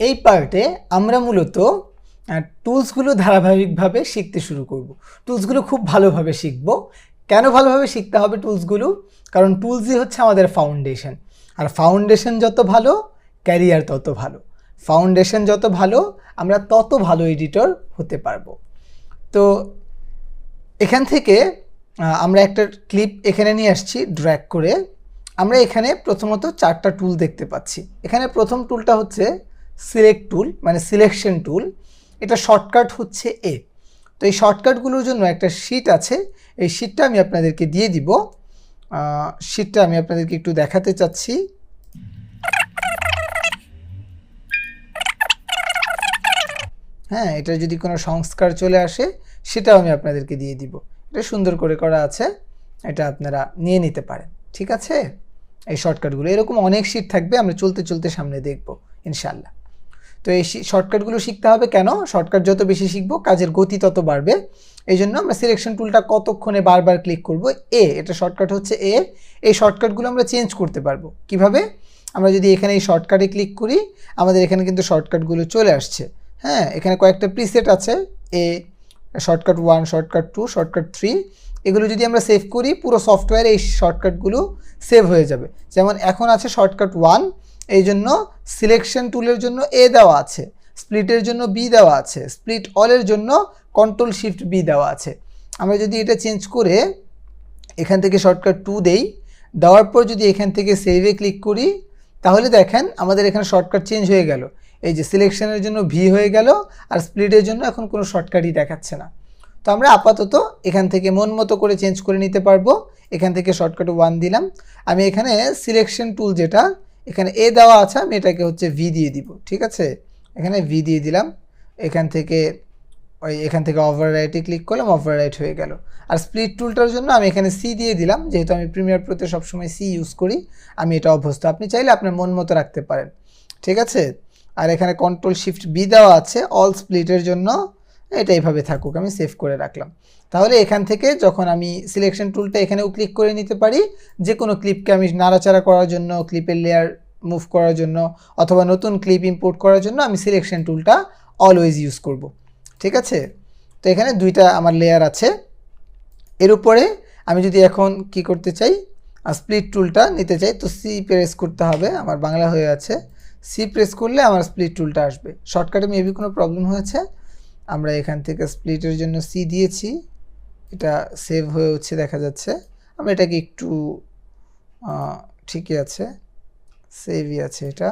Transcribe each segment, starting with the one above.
এই পার্টে আমরা মূলত টুলসগুলো ধারাবাহিকভাবে শিখতে শুরু করব। টুলসগুলো খুব ভালোভাবে শিখব। কেন ভালোভাবে শিখতে হবে টুলসগুলো? কারণ টুলসই হচ্ছে আমাদের ফাউন্ডেশন, আর ফাউন্ডেশন যত ভালো ক্যারিয়ার তত ভালো। ফাউন্ডেশন যত ভালো আমরা তত ভালো এডিটর হতে পারবো। তো এখান থেকে আমরা একটা ক্লিপ এখানে নিয়ে আসছি ড্র্যাগ করে। আমরা এখানে প্রথমত 4টা টুল দেখতে পাচ্ছি। এখানে প্রথম টুলটা হচ্ছে সিলেক্ট টুল, মানে সিলেকশন টুল। এটা শর্টকাট হচ্ছে এ। তো এই শর্টকাটগুলোর জন্য একটা শিট আছে, এই শিটটা আমি আপনাদেরকে দিয়ে দিব। শিটটা আমি আপনাদেরকে একটু দেখাতে চাচ্ছি। হ্যাঁ, এটা যদি কোনো সংস্কার চলে আসে সেটাও আমি আপনাদেরকে দিয়ে দিব। এটা সুন্দর করে করা আছে, এটা আপনারা নিয়ে নিতে পারেন। ঠিক আছে, এই শর্টকাটগুলো এরকম অনেক শিট থাকবে, আমরা চলতে চলতে সামনে দেখব ইনশাল্লাহ। তো এই শর্টকাটগুলো শিখতে হবে কেন? শর্টকাট যত বেশি শিখবো কাজের গতি তত বাড়বে। এই জন্য আমরা সিলেকশন টুলটা কতক্ষণে বারবার ক্লিক করব, এটা শর্টকাট হচ্ছে এই শর্টকাটগুলো আমরা চেঞ্জ করতে পারবো কিভাবে? আমরা যদি এখানে এই শর্টকাটে ক্লিক করি, আমাদের এখানে কিন্তু শর্টকাটগুলো চলে আসছে। হ্যাঁ, এখানে কয়েকটা প্রিসেট আছে, শর্টকাট 1, শর্টকাট 2, শর্টকাট 3। এগুলো যদি আমরা সেভ করি পুরো সফটওয়্যারে এই শর্টকাটগুলো সেভ হয়ে যাবে। যেমন এখন আছে শর্টকাট 1, এই জন্য সিলেকশন টুলের জন্য দেওয়া আছে, স্প্লিটের জন্য বি দেওয়া আছে, স্প্লিট অলের জন্য কন্ট্রোল শিফট বি দেওয়া আছে। আমরা যদি এটা চেঞ্জ করে এখান থেকে শর্টকাট 2 দেওয়ার পর যদি এখান থেকে সেভে ক্লিক করি, তাহলে দেখেন আমাদের এখানে শর্টকাট চেঞ্জ হয়ে গেল। এই যে সিলেকশনের জন্য ভি হয়ে গেল, আর স্প্লিটের জন্য এখন কোনো শর্টকাটই দেখাচ্ছে না। তো আমরা আপাতত এখান থেকে মন মতো করে চেঞ্জ করে নিতে পারবো। এখান থেকে শর্টকাট 1 দিলাম। আমি এখানে সিলেকশন টুল যেটা এখানে দেওয়া আছে, আমি এটাকে হচ্ছে ভি দিয়ে দিব। ঠিক আছে, এখানে ভি দিয়ে দিলাম। এখান থেকে ওভাররাইটে ক্লিক করলাম, ওভাররাইট হয়ে গেল। আর স্প্লিট টুলটার জন্য আমি এখানে সি দিয়ে দিলাম, যেহেতু আমি প্রিমিয়ার প্রোতে সবসময় সি ইউজ করি, আমি এটা অভ্যস্ত। আপনি চাইলে আপনার মন মতো রাখতে পারেন। ঠিক আছে, আর এখানে কন্ট্রোল শিফট বি দেওয়া আছে অল স্প্লিটের জন্য, এটা এইভাবে থাকুক, আমি সেভ করে রাখলাম। তাহলে এখান থেকে যখন আমি সিলেকশন টুলটা এখানেও ক্লিক করে নিতে পারি, যে কোনো ক্লিপকে আমি নাড়াচাড়া করার জন্য, ক্লিপের লেয়ার মুভ করার জন্য, অথবা নতুন ক্লিপ ইম্পোর্ট করার জন্য আমি সিলেকশন টুলটা অলওয়েজ ইউজ করব। ঠিক আছে, তো এখানে 2টা আমার লেয়ার আছে। এর উপরে আমি যদি এখন কি করতে চাই, স্প্লিট টুলটা নিতে চাই, তো সি প্রেস করতে হবে। আমার বাংলা হয়ে আছে, সি প্রেস করলে আমার স্প্লিট টুলটা আসবে। শর্টকাটে মেবি কোনো প্রবলেম হয়েছে। আমরা এখান থেকে স্প্লিটের জন্য সি দিয়েছি, এটা সেভ হয়ে হচ্ছে দেখা যাচ্ছে। আমরা এটাকে একটু ঠিকই আছে, সেভই আছে এটা।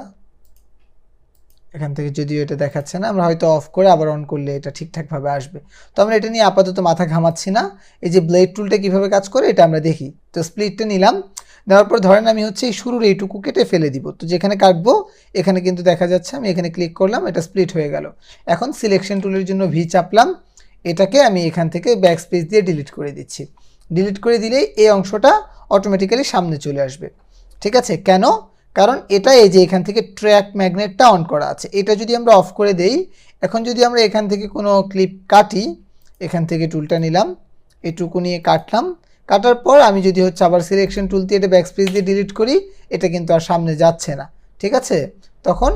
এখান থেকে যদিও এটা দেখাচ্ছে না, আমরা হয়তো অফ করে আবার অন করলে এটা ঠিকঠাকভাবে আসবে। তো আমরা এটা নিয়ে আপাতত মাথা ঘামাচ্ছি না। এই যে ব্লেড টুলটা কীভাবে কাজ করে এটা আমরা দেখি। তো স্প্লিটটা নিলাম, দেওয়ার পর ধরেন আমি হচ্ছে এই শুরুর এইটুকু কেটে ফেলে দিব। তো যেখানে কাটবো এখানে কিন্তু দেখা যাচ্ছে, আমি এখানে ক্লিক করলাম, এটা স্প্লিট হয়ে গেল। এখন সিলেকশন টুলের জন্য ভি চাপলাম, এটাকে আমি এখান থেকে ব্যাক স্পেস দিয়ে ডিলিট করে দিচ্ছি। ডিলিট করে দিলেই এই অংশটা অটোমেটিক্যালি সামনে চলে আসবে। ঠিক আছে, কেন? কারণ এটা এই যে এখান থেকে ট্র্যাক ম্যাগনেটটা অন করা আছে, এটা যদি আমরা অফ করে দেই, এখন যদি আমরা এখান থেকে কোনো ক্লিপ কাটি, এখান থেকে টুলটা নিলাম, এটুকু নিয়ে কাটলাম, কাটার পর আমি যদি হচ্ছে আবার সিলেকশন টুল দিয়ে এটা ব্যাকস্পেস দিয়ে ডিলিট করি, এটা কিন্তু আর সামনে যাচ্ছে না। ঠিক আছে, তখন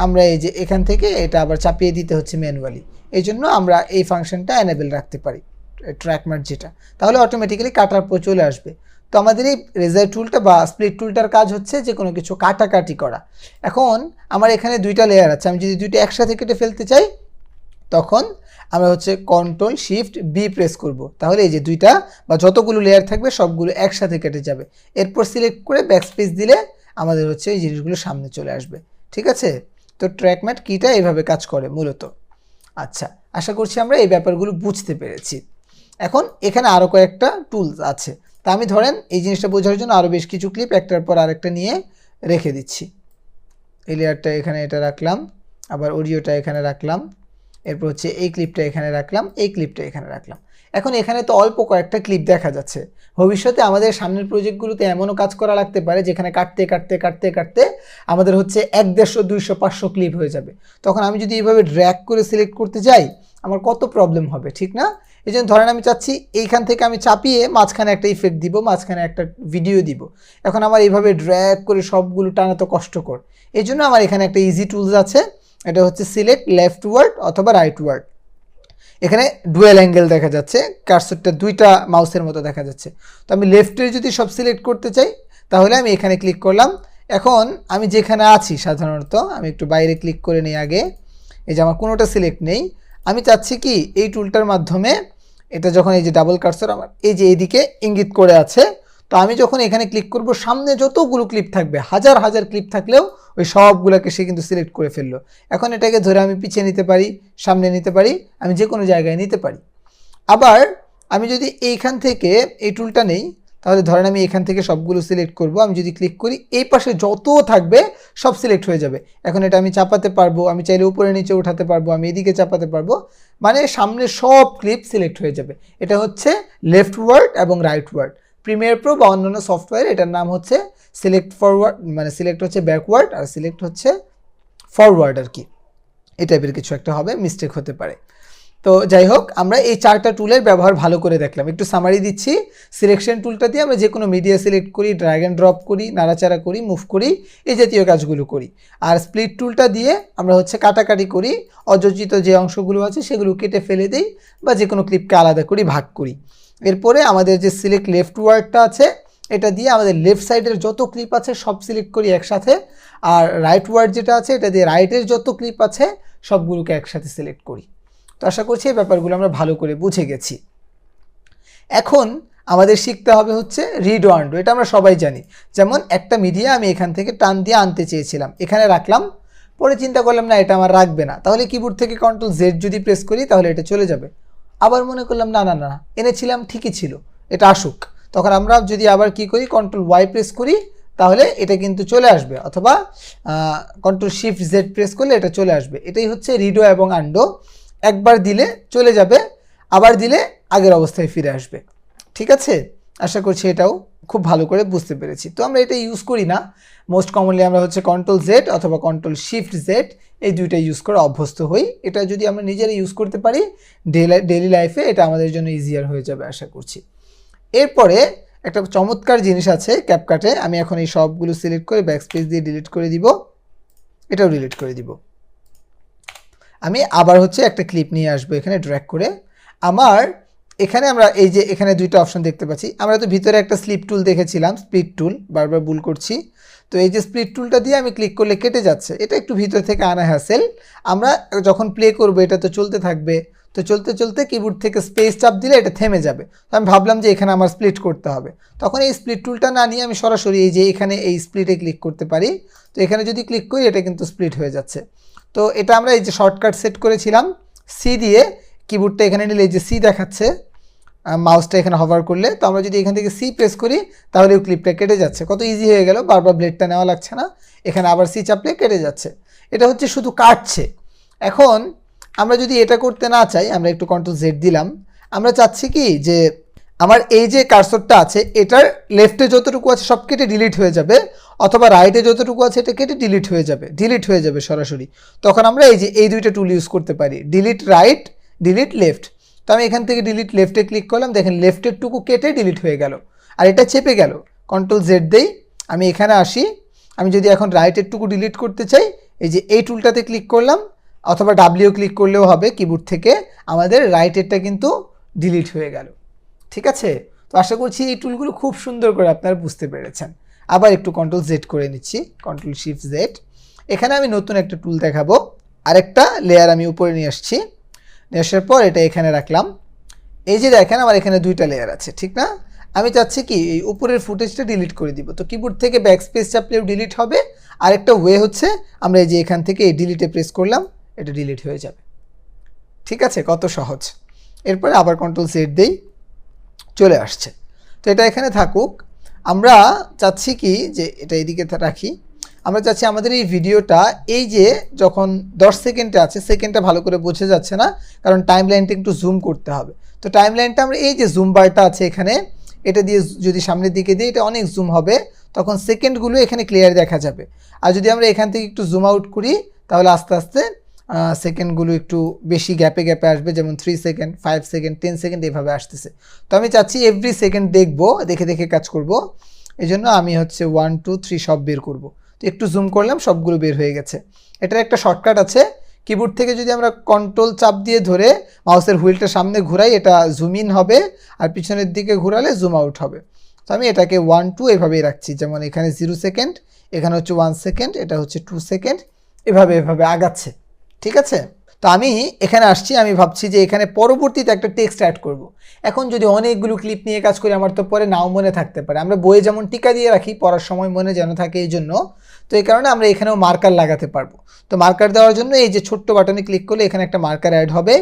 আমরা এই যে এখান থেকে এটা আবার চাপিয়ে দিতে হচ্ছে ম্যানুয়ালি। এই জন্য আমরা এই ফাংশনটা এনেবল রাখতে পারি, ট্র্যাক মার্জ যেটা, তাহলে অটোমেটিক্যালি কাটার পর চলে আসবে। তো আমাদের এই রেজার টুলটা বা স্প্লিট টুলটার কাজ হচ্ছে যে কোনো কিছু কাটাকাটি করা। এখন আমার এখানে 2টা লেয়ার আছে, আমি যদি 2টা একসাথে কেটে ফেলতে চাই, তখন আমরা হচ্ছে কন্ট্রোল শিফট বি প্রেস করব। তাহলে এই যে 2টা বা যতগুলো লেয়ার থাকবে সবগুলো একসাথে কেটে যাবে। এরপর সিলেক্ট করে ব্যাকস্পেস দিলে আমাদের হচ্ছে এই জিনিসগুলো সামনে চলে আসবে। ঠিক আছে, তো ট্র্যাক ম্যাট কিটা এইভাবে কাজ করে মূলত। আচ্ছা, আশা করছি আমরা এই ব্যাপারগুলো বুঝতে পেরেছি। এখন এখানে আরও কয়েকটা টুলস আছে, তা আমি ধরেন এই জিনিসটা বোঝার জন্য আরও বেশ কিছু ক্লিপ একটার পর আরেকটা নিয়ে রেখে দিচ্ছি। এই লেয়ারটা এখানে এটা রাখলাম, আবার অডিওটা এখানে রাখলাম, এরপর হচ্ছে এই ক্লিপটা এখানে রাখলাম, এই ক্লিপটা এখানে রাখলাম। এখন এখানে তো অল্প কয়েকটা ক্লিপ দেখা যাচ্ছে। ভবিষ্যতে আমাদের সামনের প্রজেক্টগুলোতে এমনও কাজ করা লাগতে পারে যেখানে কাটতে কাটতে কাটতে কাটতে আমাদের হচ্ছে 100, 150, 200, 500 ক্লিপ হয়ে যাবে। তখন আমি যদি এইভাবে ড্র্যাগ করে সিলেক্ট করতে যাই, আমার কত প্রবলেম হবে, ঠিক না? এই জন্য ধরেন আমি চাচ্ছি এইখান থেকে আমি চাপিয়ে মাঝখানে একটা ইফেক্ট দিব, মাঝখানে একটা ভিডিও দিব। এখন আমার এইভাবে ড্র্যাগ করে সবগুলো টানা তো কষ্টকর। এই জন্য আমার এখানে একটা ইজি টুলস আছে, এটা হচ্ছে সিলেক্ট লেফট ওয়ার্ড অথবা রাইট ওয়ার্ড। এখানে ডুয়েল অ্যাঙ্গেল দেখা যাচ্ছে, কার্সরটা দুইটা মাউসের মতো দেখা যাচ্ছে। তো আমি লেফটের যদি সব সিলেক্ট করতে চাই তাহলে আমি এখানে ক্লিক করলাম। এখন আমি যেখানে আছি সাধারণত আমি একটু বাইরে ক্লিক করে নিই আগে, এই যে আমার কোনোটা সিলেক্ট নেই। আমি চাচ্ছি কি এই টুলটার মাধ্যমে এটা যখন এই যে ডাবল কার্সর আমার এই যে এইদিকে ইঙ্গিত করে আছে, তো আমি যখন এখানে ক্লিক করব সামনে যতগুলো ক্লিপ থাকবে, হাজার হাজার ক্লিপ থাকলেও ওই সবগুলোকে সে কিন্তু সিলেক্ট করে ফেললো। এখন এটাকে ধরে আমি পিছিয়ে নিতে পারি, সামনে নিতে পারি, আমি যে কোনো জায়গায় নিতে পারি। আবার আমি যদি এইখান থেকে এই টুলটা নেই, তাহলে ধরেন আমি এখান থেকে সবগুলো সিলেক্ট করব। আমি যদি ক্লিক করি এই পাশে যত থাকবে সব সিলেক্ট হয়ে যাবে। এখন এটা আমি চাপাতে পারবো, আমি চাইলে উপরে নিচে উঠাতে পারবো, আমি এদিকে চাপাতে পারবো, মানে সামনে সব ক্লিপ সিলেক্ট হয়ে যাবে। এটা হচ্ছে লেফট ওয়ার্ড এবং রাইট ওয়ার্ড। প্রিমিয়ার প্রো বা অন্যান্য সফটওয়্যার এটার নাম হচ্ছে সিলেক্ট ফরওয়ার্ড, মানে সিলেক্ট হচ্ছে ব্যাকওয়ার্ড আর সিলেক্ট হচ্ছে ফরওয়ার্ড আর কি, এই টাইপের কিছু একটা হবে, মিস্টেক হতে পারে। তো যাই হোক, আমরা এই 4টা টুলের ব্যবহার ভালো করে দেখলাম। একটু সামারি দিচ্ছি। সিলেকশন টুলটা দিয়ে আমরা যে কোনো মিডিয়া সিলেক্ট করি, ড্র্যাগ অ্যান্ড ড্রপ করি, নাড়াচাড়া করি, মুভ করি, এই জাতীয় কাজগুলো করি। আর স্প্লিট টুলটা দিয়ে আমরা হচ্ছে কাটাকাটি করি, অযোজিত যে অংশগুলো আছে সেগুলো কেটে ফেলে দিই বা যে কোনো ক্লিপকে আলাদা করি, ভাগ করি। এরপরে আমাদের যে সিলেক্ট লেফট ওয়ার্ডটা আছে এটা দিয়ে আমাদের লেফট সাইডের যত ক্লিপ আছে সব সিলেক্ট করি একসাথে, আর রাইট ওয়ার্ড যেটা আছে এটা দিয়ে রাইটের যত ক্লিপ আছে সবগুলোকে একসাথে সিলেক্ট করি। তো আশা করছি এই ব্যাপারগুলো আমরা ভালো করে বুঝে গেছি। এখন আমাদের শিখতে হবে হচ্ছে রিড ও আনডু। এটা আমরা সবাই জানি। যেমন একটা মিডিয়া আমি এখান থেকে টান দিয়ে আনতে চেয়েছিলাম, এখানে রাখলাম, পরে চিন্তা করলাম না এটা আমার রাখবে না, তাহলে কিবোর্ড থেকে কন্ট্রোল জেড যদি প্রেস করি তাহলে এটা চলে যাবে। আবার মনে করলাম না না না এনেছিলাম ঠিকই ছিল, এটা আসুক, তখন আমরা যদি আবার কি করি কন্ট্রোল ওয়াই প্রেস করি তাহলে এটা কিন্তু চলে আসবে, অথবা কন্ট্রোল শিফট জেড প্রেস করলে এটা চলে আসবে। এটাই হচ্ছে রিডো এবং আনডো। একবার দিলে চলে যাবে, আবার দিলে আগের অবস্থায় ফিরে আসবে। ঠিক আছে, আশা করছি এটাও খুব ভালো করে বুঝতে পেরেছি। তো আমরা এটা ইউজ করি না, মোস্ট কমনলি আমরা হচ্ছে কন্ট্রোল জেড অথবা কন্ট্রোল শিফট জেড এই দুইটা ইউজ করে অভ্যস্ত হই। এটা যদি আমরা নিজেরা ইউজ করতে পারি ডেইলি লাইফে, এটা আমাদের জন্য ইজিয়ার হয়ে যাবে আশা করছি। এরপরে একটা চমৎকার জিনিস আছে ক্যাপকাটে। আমি এখন এই সবগুলো সিলেক্ট করে ব্যাকস্পেস দিয়ে ডিলিট করে দিব, এটাও ডিলিট করে দিব। আমি আবার হচ্ছে একটা ক্লিপ নিয়ে আসবো এখানে ড্র্যাগ করে। আমার এখানে আমরা এই যে এখানে দুইটা অপশন দেখতে পাচ্ছি। আমরা তো ভিতরে একটা স্লিপ টুল দেখেছিলাম, স্প্লিট টুল, বারবার ভুল করছি। তো এই যে স্প্লিট টুলটা দিয়ে আমি ক্লিক করলে কেটে যাচ্ছে, এটা একটু ভিতর থেকে আনা হ্যাসেল। আমরা যখন প্লে করবো এটা তো চলতে থাকবে, তো চলতে চলতে কিবোর্ড থেকে স্পেস চাপ দিলে এটা থেমে যাবে। তো আমি ভাবলাম যে এখানে আমার স্প্লিট করতে হবে, তখন এই স্প্লিট টুলটা না নিয়ে আমি সরাসরি এই যে এখানে এই স্প্লিটে ক্লিক করতে পারি। তো এখানে যদি ক্লিক করি এটা কিন্তু স্প্লিট হয়ে যাচ্ছে। তো এটা আমরা এই যে শর্টকাট সেট করেছিলাম সি দিয়ে, কিবোর্ডটা এখানে নিলে এই যে সি দেখাচ্ছে, মাউসটা এখানে হভার করলে, তো আমরা যদি এখান থেকে সি প্রেস করি তাহলে ওই ক্লিপটা কেটে যাচ্ছে। কত ইজি হয়ে গেল, বারবার ব্লেডটা নেওয়া লাগছে না, এখানে আবার সি চাপলে কেটে যাচ্ছে। এটা হচ্ছে শুধু কাটছে। এখন আমরা যদি এটা করতে না চাই, আমরা একটু কন্ট্রোল জেড দিলাম, আমরা চাচ্ছি কি যে আমার এই যে কার্সরটা আছে এটার লেফটে যতটুকু আছে সব কেটে ডিলিট হয়ে যাবে, অথবা রাইটে যতটুকু আছে এটা কেটে ডিলিট হয়ে যাবে সরাসরি। তখন আমরা এই যে এই দুইটা টুল ইউজ করতে পারি, ডিলিট রাইট, ডিলিট লেফট। তো আমি এখান থেকে ডিলিট লেফটে ক্লিক করলাম, দেখেন লেফটের টুকু কেটে ডিলিট হয়ে গেল, আর এটা চেপে গেল। কন্ট্রোল জেড দেই, আমি এখানে আসি, আমি যদি এখন রাইটের টুকু ডিলিট করতে চাই এই যে এই টুলটাতে ক্লিক করলাম, অথবা ডাব্লিউ ক্লিক করলেও হবে, কিবোর্ড থেকে আমাদের রাইটেরটা কিন্তু ডিলিট হয়ে গেল। ঠিক আছে, তো আশা করছি এই টুলগুলো খুব সুন্দর করে আপনারা বুঝতে পেরেছেন। আবার একটু কন্ট্রোল জেড করে নিচ্ছি, কন্ট্রোল শিফট জেড। এখানে আমি নতুন একটা টুল দেখাবো, আরেকটা লেয়ার আমি উপরে নিয়ে আসছি, নিয়ে আসার পর এটা এখানে রাখলাম। এই যে দেখেন আমার এখানে দুইটা লেয়ার আছে, ঠিক না? আমি চাচ্ছি কি এই উপরের ফুটেজটা ডিলিট করে দিব, তো কিবোর্ড থেকে ব্যাকস্পেস চাপলেও ডিলিট হবে। আরেকটা ওয়ে হচ্ছে আমরা এই যে এখান থেকে এই ডিলিটে প্রেস করলাম, এটা ডিলিট হয়ে যাবে। ঠিক আছে, কত সহজ। এরপরে আবার কন্ট্রোল জেড দেই, চলে আসছে। তো এটা এখানে থাকুক। আমরা চাচ্ছি কি যে এটা এইদিকে রাখি, আমরা চাচ্ছি আমাদের এই ভিডিওটা এই যে যখন 10 সেকেন্ডে আছে, সেকেন্ডটা ভালো করে বোঝা যাচ্ছে না, কারণ টাইম লাইনটা একটু জুম করতে হবে। তো টাইম লাইনটা আমরা এই যে জুম বারটা আছে এখানে, এটা দিয়ে যদি সামনের দিকে দিই এটা অনেক জুম হবে, তখন সেকেন্ডগুলো এখানে ক্লিয়ার দেখা যাবে। আর যদি আমরা এখান থেকে একটু জুম আউট করি তাহলে আস্তে আস্তে সেকেন্ডগুলো একটু বেশি গ্যাপে গ্যাপে আসবে, যেমন 3 সেকেন্ড, 5 সেকেন্ড, 10 সেকেন্ড এভাবে আসতেছে। তো আমি চাচ্ছি এভরি সেকেন্ড দেখবো, দেখে দেখে কাজ করব। এই জন্য আমি হচ্ছে 1 2 3 সব বের করব। তো একটু জুম করলাম, সবগুলো বের হয়ে গেছে। এটার একটা শর্টকাট আছে, কিবোর্ড থেকে যদি আমরা কন্ট্রোল চাপ দিয়ে ধরে মাউসের হুইলটা সামনে ঘুরাই এটা জুম ইন হবে, আর পিছনের দিকে ঘুরালে জুম আউট হবে। তো আমি এটাকে 1 2 এভাবেই রাখছি, যেমন এখানে 0 সেকেন্ড, এখানে হচ্ছে 1 সেকেন্ড, এটা হচ্ছে 2 সেকেন্ড, এভাবে আগাচ্ছে। ঠিক আছে, তো আমি এখানে আসছি, আমি ভাবছি যে এখানে পরবর্তীতে একটা টেক্সট অ্যাড করব। এখন যদি অনেকগুলো ক্লিপ নিয়ে কাজ করি আমার তো পরে নাও মনে থাকতে পারে, আমরা বইয়ে যেমন টিকা দিয়ে রাখি পড়ার সময় মনে যেন থাকে এই জন্য, তো এই কারণে আমরা এখানেও মার্কার লাগাতে পারবো। তো মার্কার দেওয়ার জন্য এই যে ছোট্ট বাটনে ক্লিক করলে এখানে একটা মার্কার অ্যাড হবে।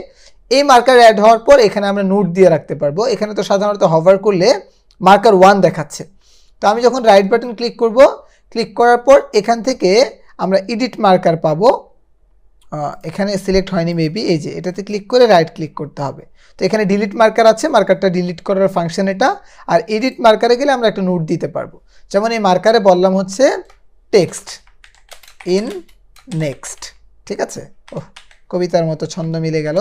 এই মার্কার অ্যাড হওয়ার পর এখানে আমরা নোট দিয়ে রাখতে পারবো। এখানে তো সাধারণত হভার করলে মার্কার 1 দেখাচ্ছে। তো আমি যখন রাইট বাটন ক্লিক করব, ক্লিক করার পর এখান থেকে আমরা এডিট মার্কার পাবো। এখানে সিলেক্ট হয়নি মেবি, এই যে এটাতে ক্লিক করে রাইট ক্লিক করতে হবে। তো এখানে ডিলিট মার্কার আছে, মার্কারটা ডিলিট করার ফাংশন এটা। আর এডিট মার্কারে গেলে আমরা একটা নোট দিতে পারবো, যেমন এই মার্কারে বললাম হচ্ছে টেক্সট ইন নেক্সট। ঠিক আছে, ওহ কবিতার মতো ছন্দ মিলে গেল,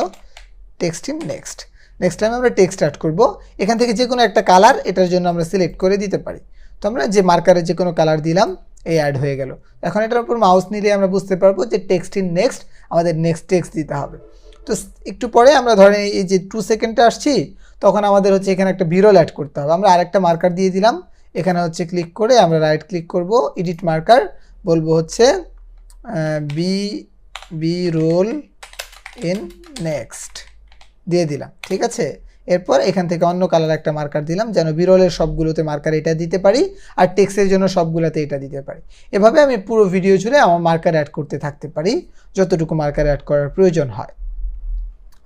text in next. Next time আমরা টেক্সট অ্যাড করব। এখান থেকে যে কোনো একটা কালার এটার জন্য আমরা সিলেক্ট করে দিতে পারি। তো আমরা যে মার্কারে যে কোনো কালার দিলাম, এই অ্যাড হয়ে গেল। এখন এটার উপর মাউস নিলে আমরা বুঝতে পারবো যে টেক্সট ইন নেক্সট, আমাদের নেক্সট টেক্সট দিতে হবে। তো একটু পরে আমরা ধরেন এই যে 2 সেকেন্ডে আসছি, তখন আমাদের হচ্ছে এখানে একটা বিরল অ্যাড করতে হবে। আমরা আরেকটা মার্কার দিয়ে দিলাম, এখানে হচ্ছে ক্লিক করে আমরা রাইট ক্লিক করব, এডিট মার্কার বলবো হচ্ছে বি রোল ইন নেক্সট দিয়ে দিলাম। ঠিক আছে, এরপর এখান থেকে অন্য কালার একটা মার্কার দিলাম, যেন বিরলের সবগুলোতে মার্কার এটা দিতে পারি, আর টেক্সটের জন্য সবগুলোতে এটা দিতে পারি। এভাবে আমি পুরো ভিডিও জুড়ে আমার মার্কার অ্যাড করতে থাকতে পারি, যতটুকু মার্কার অ্যাড করার প্রয়োজন হয়।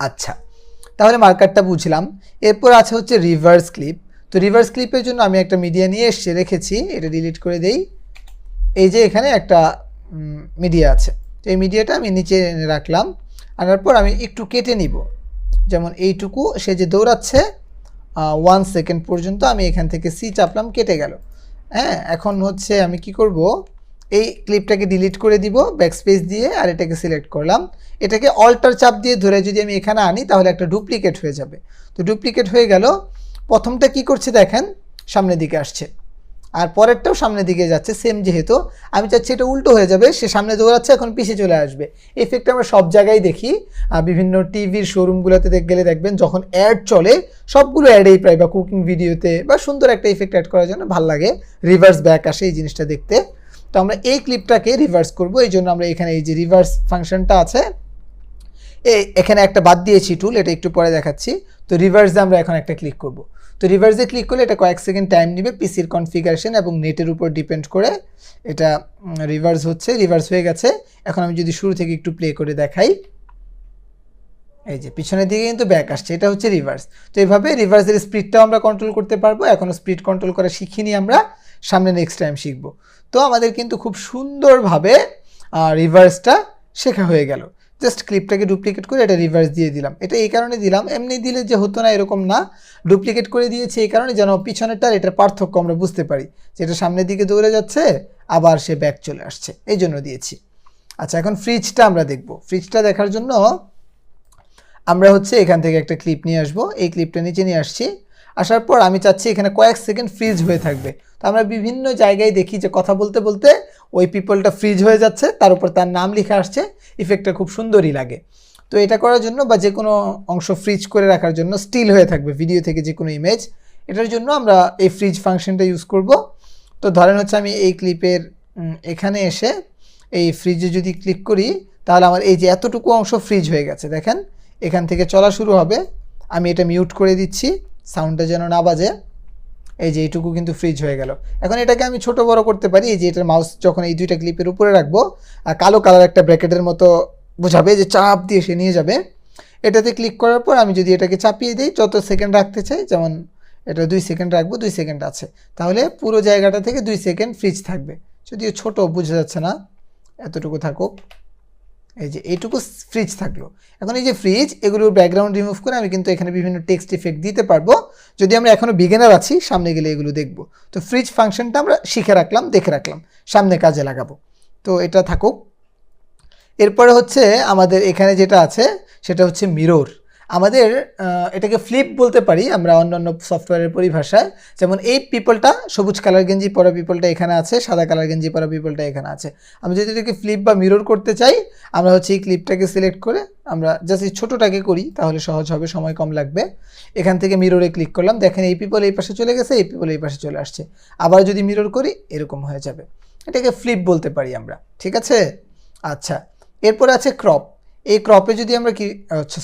আচ্ছা, তাহলে মার্কারটা বুঝলাম। এরপর আছে হচ্ছে রিভার্স ক্লিপ। তো রিভার্স ক্লিপের জন্য আমি একটা মিডিয়া নিয়ে এসে রেখেছি, এটা ডিলিট করে দেই। এই যে এখানে একটা মিডিয়া আছে, তো এই মিডিয়াটা আমি নিচে রাখলাম, আনার পর আমি একটু কেটে নিব, যেমন এইটুকু সে যে দৌড়াচ্ছে 1 সেকেন্ড পর্যন্ত, আমি এখান থেকে সি চাপলাম, কেটে গেল। হ্যাঁ, এখন হচ্ছে আমি কি করব, এই ক্লিপটাকে ডিলিট করে দিব ব্যাকস্পেস দিয়ে, আর এটাকে সিলেক্ট করলাম। এটাকে অল্টার চাপ দিয়ে ধরে যদি আমি এখানে আনি তাহলে একটা ডুপ্লিকেট হয়ে যাবে। তো ডুপ্লিকেট হয়ে গেল। প্রথমটা কি করছে দেখেন, সামনের দিকে আসছে, আর পরেরটাও সামনের দিকে যাচ্ছে সেম। যেহেতু আমি চাচ্ছি এটা উল্টো হয়ে যাবে, সে সামনে দৌড়াচ্ছে এখন পিছিয়ে চলে আসবে। এফেক্ট আমরা সব জায়গায় দেখি, বিভিন্ন টিভির শোরুমগুলোতে গেলে দেখবেন যখন অ্যাড চলে সবগুলো অ্যাডেই প্রায়, বা কুকিং ভিডিওতে, বা সুন্দর একটা ইফেক্ট অ্যাড করার জন্য ভালো লাগে, রিভার্স ব্যাক আসে এই জিনিসটা দেখতে। তো আমরা এই ক্লিপটাকে রিভার্স করব, এই জন্য আমরা এখানে এই যে রিভার্স ফাংশনটা আছে, এখানে একটা বাদ দিয়েছি টুল, এটা একটু পরে দেখাচ্ছি। তো রিভার্সে আমরা এখন একটা ক্লিক করব। তো রিভার্সে ক্লিক করলে এটা কয়েক সেকেন্ড টাইম নেবে, পিসির কনফিগারেশন এবং নেটের উপর ডিপেন্ড করে এটা রিভার্স হচ্ছে। রিভার্স হয়ে গেছে। এখন আমি যদি শুরু থেকে একটু প্লে করে দেখাই, এই যে পিছনের দিকে কিন্তু ব্যাক আসছে, এটা হচ্ছে রিভার্স। তো এইভাবে রিভার্সের স্পিডটাও আমরা কন্ট্রোল করতে পারবো। এখনও স্পিড কন্ট্রোল করা শিখিনি আমরা, সামনে নেক্সট টাইম শিখবো। তো আমাদের কিন্তু খুব সুন্দরভাবে রিভার্সটা শেখা হয়ে গেল। জাস্ট ক্লিপটাকে ডুপ্লিকেট করে এটা রিভার্স দিয়ে দিলাম। এটা এই কারণে দিলাম, এমনি দিলে যে হতো না এরকম না, ডুপ্লিকেট করে দিয়েছি এই কারণে যেন পিছনেরটার এটার পার্থক্য আমরা বুঝতে পারি, যে এটা সামনের দিকে দৌড়ে যাচ্ছে আবার সে ব্যাক চলে আসছে, এই জন্য দিয়েছি। আচ্ছা, এখন ফ্রিজটা আমরা দেখব। ফ্রিজটা দেখার জন্য আমরা হচ্ছে এখান থেকে একটা ক্লিপ নিয়ে আসবো, এই ক্লিপটা নিচে নিয়ে আসছি। আসার পর আমি চাচ্ছি এখানে কয়েক সেকেন্ড ফ্রিজ হয়ে থাকবে। তো আমরা বিভিন্ন জায়গায় দেখি যে কথা বলতে বলতে ওই পিপলটা ফ্রিজ হয়ে যাচ্ছে, তার উপর তার নাম লেখা আসছে, ইফেক্টটা খুব সুন্দরই লাগে। তো এটা করার জন্য, বা যে কোনো অংশ ফ্রিজ করে রাখার জন্য, স্টিল হয়ে থাকবে ভিডিও থেকে যে কোনো ইমেজ, এটার জন্য আমরা এই ফ্রিজ ফাংশনটা ইউজ করব। তো ধরেন হচ্ছে আমি এই ক্লিপের এখানে এসে এই ফ্রিজে যদি ক্লিক করি, তাহলে আমার এই যে এতটুকু অংশ ফ্রিজ হয়ে গেছে, দেখেন এখান থেকে চলা শুরু হবে। আমি এটা মিউট করে দিচ্ছি, সাউন্ডটা যেন না বাজে। এই যে এইটুকু কিন্তু ফ্রিজ হয়ে গেল। এখন এটাকে আমি ছোট বড় করতে পারি, এই যে এটার মাউস যখন এই দুইটা ক্লিপের উপরে রাখবো, আর কালো কালার একটা ব্র্যাকেটের মতো বোঝাবে, যে চাপ দিয়ে সে নিয়ে যাবে। এটাতে ক্লিক করার পর আমি যদি এটাকে চাপিয়ে দিই, যত সেকেন্ড রাখতে চাই, যেমন এটা 2 সেকেন্ড রাখবো, 2 সেকেন্ড আছে, তাহলে পুরো জায়গাটা থেকে 2 সেকেন্ড ফ্রিজ থাকবে। যদিও ছোট বোঝা যাচ্ছে না, এতটুকু থাকুক, এই যে এইটুকু ফ্রিজ থাকলো। এখন এই যে ফ্রিজ, এগুলোর ব্যাকগ্রাউন্ড রিমুভ করে আমি কিন্তু এখানে বিভিন্ন টেক্সট ইফেক্ট দিতে পারবো, যদি আমরা এখনও বিগিনার আছি, সামনে গেলে এগুলো দেখব। তো ফ্রিজ ফাংশনটা আমরা শিখে রাখলাম, দেখে রাখলাম, সামনে কাজে লাগাবো। তো এটা থাকুক। এরপরে হচ্ছে আমাদের এখানে যেটা আছে সেটা হচ্ছে মিরর। আমাদের এটাকে ফ্লিপ বলতে পারি আমরা অন্যান্য সফটওয়্যারের পরিভাষায়। যেমন এই পিপলটা সবুজ কালার গেঞ্জি পরা পিপলটা এখানে আছে, সাদা কালার গেঞ্জি পরা পিপলটা এখানে আছে। আমি যদি এটাকে ফ্লিপ বা মিরর করতে চাই, আমরা হচ্ছে এই ক্লিপটাকে সিলেক্ট করে আমরা জাস্ট এই ছোটোটাকে করি, তাহলে সহজ হবে, সময় কম লাগবে। এখান থেকে মিররে ক্লিক করলাম, দেখেন এই পিপল এই পাশে চলে গেছে, এই পিপল এই পাশে চলে আসছে। আবার যদি মিরর করি এরকম হয়ে যাবে। এটাকে ফ্লিপ বলতে পারি আমরা, ঠিক আছে। আচ্ছা, এরপর আছে ক্রপ। এই ক্রপে যদি আমরা কি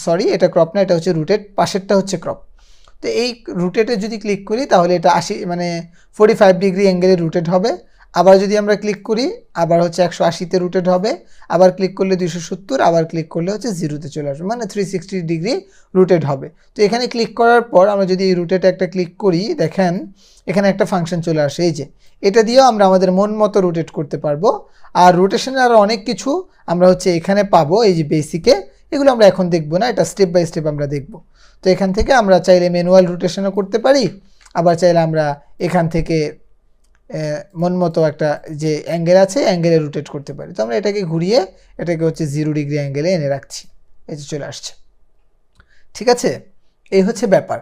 সরি এটা ক্রপ না, এটা হচ্ছে রুটেড, পাশেরটা হচ্ছে ক্রপ। তো এই রুটেটে যদি ক্লিক করি তাহলে এটা 80 মানে 45 ডিগ্রি অ্যাঙ্গেলে রুটেড হবে। আবার যদি আমরা ক্লিক করি আবার হচ্ছে 180তে রুটেড হবে, আবার ক্লিক করলে 270, আবার ক্লিক করলে হচ্ছে 0তে চলে আসবে, মানে 360 ডিগ্রি রুটেড হবে। তো এখানে ক্লিক করার পর আমরা যদি এই রুটেটে একটা ক্লিক করি, দেখেন এখানে একটা ফাংশন চলে আসে, এই যে এটা দিয়েও আমরা আমাদের মন মতো রোটেট করতে পারবো। আর রোটেশনে আরও অনেক কিছু আমরা হচ্ছে এখানে পাবো, এই যে বেসিকে, এগুলো আমরা এখন দেখবো না, এটা স্টেপ বাই স্টেপ আমরা দেখব। তো এখান থেকে আমরা চাইলে ম্যানুয়াল রোটেশনও করতে পারি, আবার চাইলে আমরা এখান থেকে মন মতো একটা যে অ্যাঙ্গেল আছে অ্যাঙ্গেলে রোটেট করতে পারি। তো আমরা এটাকে ঘুরিয়ে এটাকে হচ্ছে 0 ডিগ্রি অ্যাঙ্গেলে এনে রাখছি, এই যে চলে আসছে, ঠিক আছে। এই হচ্ছে ব্যাপার।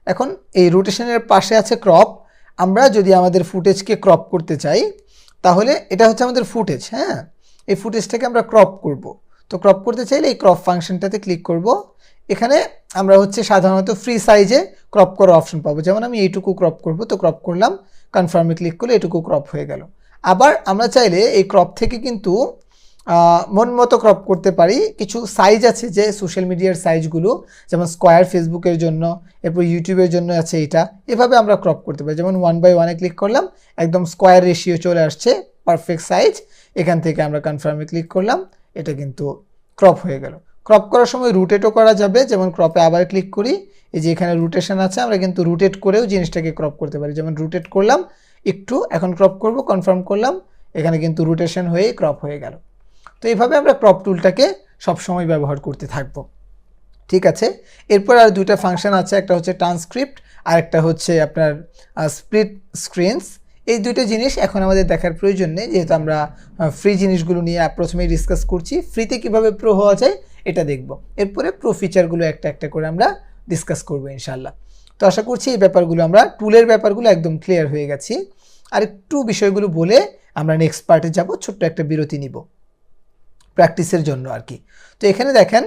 এখন এই রোটেশনের পাশে আছে ক্রপ। আমরা যদি আমাদের ফুটেজকে ক্রপ করতে চাই তাহলে এটা হচ্ছে আমাদের ফুটেজ, হ্যাঁ, এই ফুটেজটাকে আমরা ক্রপ করব। তো ক্রপ করতে চাইলে এই ক্রপ ফাংশনটাতে ক্লিক করব। এখানে আমরা হচ্ছে সাধারণত ফ্রি সাইজে ক্রপ করার অপশন পাবো, যেমন আমি এইটুকু ক্রপ করব, তো ক্রপ করলাম, কনফার্মে ক্লিক করলে এটুকু ক্রপ হয়ে গেল। আবার আমরা চাইলে এই ক্রপ থেকে কিন্তু মন মতো ক্রপ করতে পারি। কিছু সাইজ আছে যে সোশ্যাল মিডিয়ার সাইজগুলো, যেমন স্কোয়ার ফেসবুকের জন্য, এরপর ইউটিউবের জন্য আছে এটা, এভাবে আমরা ক্রপ করতে পারি। যেমন 1/1-এ ক্লিক করলাম, একদম স্কোয়ার রেশিও চলে আসছে, পারফেক্ট সাইজ। এখান থেকে আমরা কনফার্মে ক্লিক করলাম, এটা কিন্তু ক্রপ হয়ে গেল। ক্রপ করার সময় রুটেটও করা যাবে, যেমন ক্রপে আবার ক্লিক করি, এই যে এখানে রুটেশন আছে, আমরা কিন্তু রুটেট করেও জিনিসটাকে ক্রপ করতে পারি। যেমন রুটেট করলাম একটু, এখন ক্রপ করব, কনফার্ম করলাম, এখানে কিন্তু রুটেশন হয়েই ক্রপ হয়ে গেল। তো এইভাবে আমরা ক্রপ টুলটাকে সবসময় ব্যবহার করতে থাকব, ঠিক আছে। এরপর আর দুইটা ফাংশন আছে, একটা হচ্ছে ট্রান্সক্রিপ্ট আর একটা হচ্ছে আপনার স্প্লিট স্ক্রিনস। এই দুটো জিনিস এখন আমাদের দেখার প্রয়োজন নেই, যেহেতু আমরা ফ্রি জিনিসগুলো নিয়ে প্রথমেই ডিসকাস করছি। ফ্রিতে কিভাবে প্রো হওয়া যায় এটা দেখব, এরপরে প্রো ফিচারগুলো একটা একটা করে আমরা ডিসকাস করবো ইনশাল্লাহ। তো আশা করছি এই ব্যাপারগুলো, আমরা টুলের ব্যাপারগুলো একদম ক্লিয়ার হয়ে গেছি। আর একটু বিষয়গুলো বলে আমরা নেক্সট পার্টে যাব, ছোট্ট একটা বিরতি নিব প্র্যাকটিসের জন্য আর কি। তো এখানে দেখেন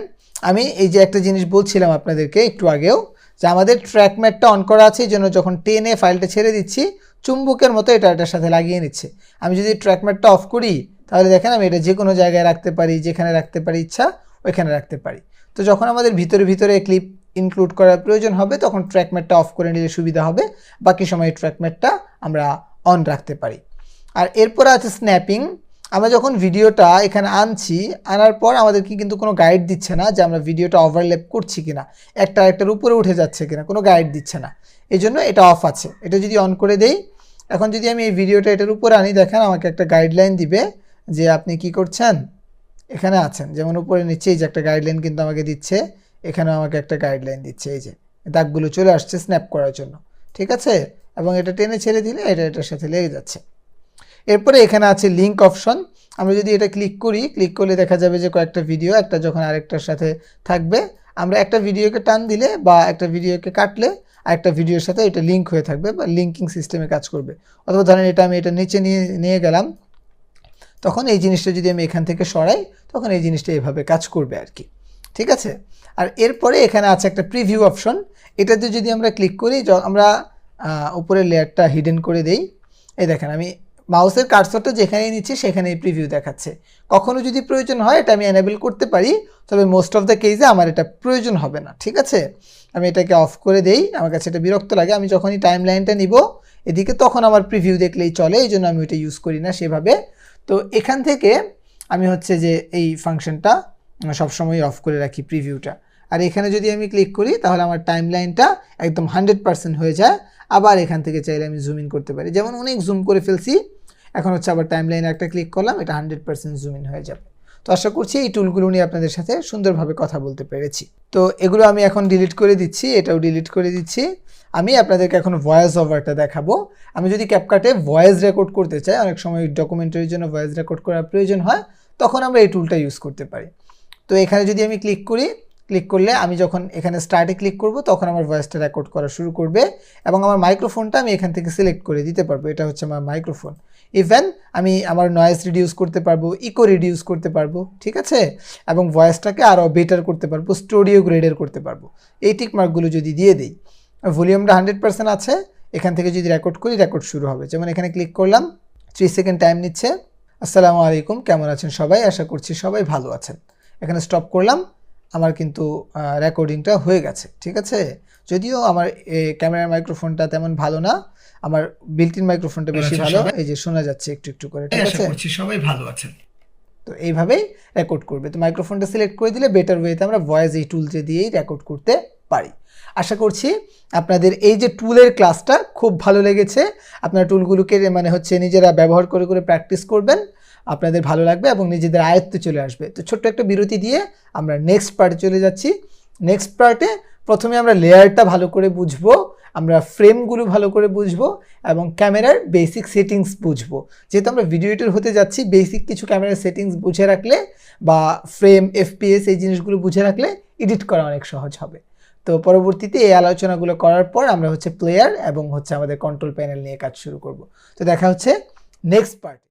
আমি এই যে একটা জিনিস বলছিলাম আপনাদেরকে একটু আগেও, যে আমাদের ট্র্যাক ম্যাটটা অন করা আছে, এই জন্য যখন টেনে ফাইলটা ছেড়ে দিচ্ছি চুম্বকের মতো এটা এটার সাথে লাগিয়ে নিচ্ছে। আমি যদি ট্র্যাক ম্যাটটা অফ করি তাহলে দেখেন আমি এটা যে কোনো জায়গায় রাখতে পারি, যেখানে রাখতে পারি ইচ্ছা ওইখানে রাখতে পারি। তো যখন আমাদের ভিতরে ভিতরে ক্লিপ ইনক্লুড করার প্রয়োজন হবে তখন ট্র্যাক ম্যাটটা অফ করে নিলে সুবিধা হবে, বাকি সময় ট্র্যাক ম্যাটটা আমরা অন রাখতে পারি। আর এরপরে আছে স্ন্যাপিং। আমরা যখন ভিডিওটা এখানে আনছি, আনার পর আমাদেরকে কিন্তু কোনো গাইড দিচ্ছে না যে আমরা ভিডিওটা ওভারল্যাপ করছি কিনা, একটা একটার উপরে উঠে যাচ্ছে কিনা, কোনো গাইড দিচ্ছে না, এই জন্য এটা অফ আছে। এটা যদি অন করে দেই, এখন যদি আমি এই ভিডিওটা এটার উপরে আনি, দেখেন আমাকে একটা গাইডলাইন দিবে যে আপনি কি করছেন, এখানে আছেন, যেমন উপরে নিচে এই যে একটা গাইডলাইন কিন্তু আমাকে দিচ্ছে, এখানেও আমাকে একটা গাইডলাইন দিচ্ছে, এই যে দাগগুলো চলে আসছে স্ন্যাপ করার জন্য, ঠিক আছে। এবং এটা টেনে ছেড়ে দিলে এটা এটার সাথে লেগে যাচ্ছে। এরপরে এখানে আছে লিঙ্ক অপশন। আমরা যদি এটা ক্লিক করি, ক্লিক করলে দেখা যাবে যে কয়েকটা ভিডিও একটা যখন আরেকটার সাথে থাকবে, আমরা একটা ভিডিওকে টান দিলে বা একটা ভিডিওকে কাটলে আরেকটা ভিডিওর সাথে এটা লিঙ্ক হয়ে থাকবে বা লিঙ্কিং সিস্টেমে কাজ করবে। অথবা ধরেন এটা আমি এটা নিচে নিয়ে গেলাম, তখন এই জিনিসটা যদি আমি এখান থেকে সরাই তখন এই জিনিসটা এভাবে কাজ করবে আর কি, ঠিক আছে। আর এরপরে এখানে আছে একটা প্রিভিউ অপশন। এটাতে যদি আমরা ক্লিক করি, আমরা উপরের লেয়ারটা হিডেন করে দেই, এই দেখেন আমি মাউসের কার্সরটা যেখানেই নিচ্ছি সেখানেই প্রিভিউ দেখাচ্ছে। কখনো যদি প্রয়োজন হয় এটা আমি এনেবল করতে পারি, তবে মোস্ট অফ দ্য কেসে আমার এটা প্রয়োজন হবে না, ঠিক আছে। আমি এটাকে অফ করে দেই, আমার কাছে এটা বিরক্ত লাগে। আমি যখনই টাইম লাইনটা নিব এদিকে তখন আমার প্রিভিউ দেখলেই চলে, এই জন্য আমি ওইটা ইউজ করি না সেভাবে। তো এখান থেকে আমি হচ্ছে যে এই ফাংশনটা সবসময় অফ করে রাখি প্রিভিউটা। আর এখানে যদি আমি ক্লিক করি তাহলে আমার টাইম লাইনটা একদম 100% হয়ে যায়। আবার এখান থেকে চাইলে আমি জুম ইন করতে পারি, যেমন অনেক জুম করে ফেলছি, এখন হচ্ছে আবার টাইম লাইনে একটা ক্লিক করলাম, এটা 100% জুম ইন হয়ে যাবে। তো আশা করছি এই টুলগুলো নিয়ে আপনাদের সাথে সুন্দরভাবে কথা বলতে পেরেছি। তো এগুলো আমি এখন ডিলিট করে দিচ্ছি, এটাও ডিলিট করে দিচ্ছি। আমি আপনাদেরকে এখন ভয়েস ওভারটা দেখাবো। আমি যদি ক্যাপকাটে ভয়েস রেকর্ড করতে চাই, অনেক সময় ডকুমেন্টারির জন্য ভয়েস রেকর্ড করার প্রয়োজন হয়, তখন আমরা এই টুলটা ইউজ করতে পারি। তো এখানে যদি আমি ক্লিক করি, ক্লিক করলে আমি যখন এখানে স্টার্টে ক্লিক করব তখন আমার ভয়েসটা রেকর্ড করা শুরু করবে এবং আমার মাইক্রোফোনটা আমি এখান থেকে সিলেক্ট করে দিতে পারবো। এটা হচ্ছে আমার মাইক্রোফোন। ইভেন আমি আমার নয়েজ রিডিউস করতে পারবো, ইকো রিডিউস করতে পারবো, ঠিক আছে, এবং ভয়েসটাকে আরও বেটার করতে পারবো, স্টুডিও গ্রেডের করতে পারবো। এই টিক মার্কগুলো যদি দিয়ে দিই, ভলিউমটা 100% আছে, এখান থেকে যদি রেকর্ড করি রেকর্ড শুরু হবে। যেমন এখানে ক্লিক করলাম, 3 সেকেন্ড টাইম নিচ্ছে। আসসালামু আলাইকুম, কেমন আছেন সবাই? আশা করছি সবাই ভালো আছেন। এখানে স্টপ করলাম, আমার কিন্তু রেকর্ডিংটা হয়ে গেছে, ঠিক আছে। যদিও আমার ক্যামেরার মাইক্রোফোনটা তেমন ভালো না, আমার বিল্ট-ইন মাইক্রোফোনটা বেশি ভালো, এই যে শোনা যাচ্ছে একটু একটু করে, ঠিক আছে। আশা করছি সবাই ভালো আছেন। তো এইভাবেই রেকর্ড করবে। তো মাইক্রোফোনটা সিলেক্ট করে দিলে বেটার ওয়েতে আমরা ভয়েস এই টুলটা দিয়েই রেকর্ড করতে পারি। আশা করছি আপনাদের এই যে টুলের ক্লাসটা খুব ভালো লেগেছে। আপনারা টুলগুলোকে মানে হচ্ছে নিজেরা ব্যবহার করে করে প্র্যাকটিস করবেন, আপনাদের ভালো লাগবে এবং নিজেদের আয়ত্তে চলে আসবে। তো ছোট্ট একটা বিরতি দিয়ে আমরা নেক্সট পার্টে চলে যাচ্ছি। নেক্সট পার্টে প্রথমে আমরা লেয়ারটা ভালো করে বুঝবো, আমরা ফ্রেমগুলো ভালো করে বুঝবো এবং ক্যামেরার বেসিক সেটিংস বুঝবো। যেহেতু আমরা ভিডিও এডিটর হতে যাচ্ছি, বেসিক কিছু ক্যামেরার সেটিংস বুঝে রাখলে বা ফ্রেম, এফপিএস এই জিনিসগুলো বুঝে রাখলে এডিট করা অনেক সহজ হবে। তো পরবর্তীতে এই আলোচনাগুলো করার পর আমরা হচ্ছে প্লেয়ার এবং হচ্ছে আমাদের কন্ট্রোল প্যানেল নিয়ে কাজ শুরু করব। তো দেখা হচ্ছে নেক্সট পার্ট।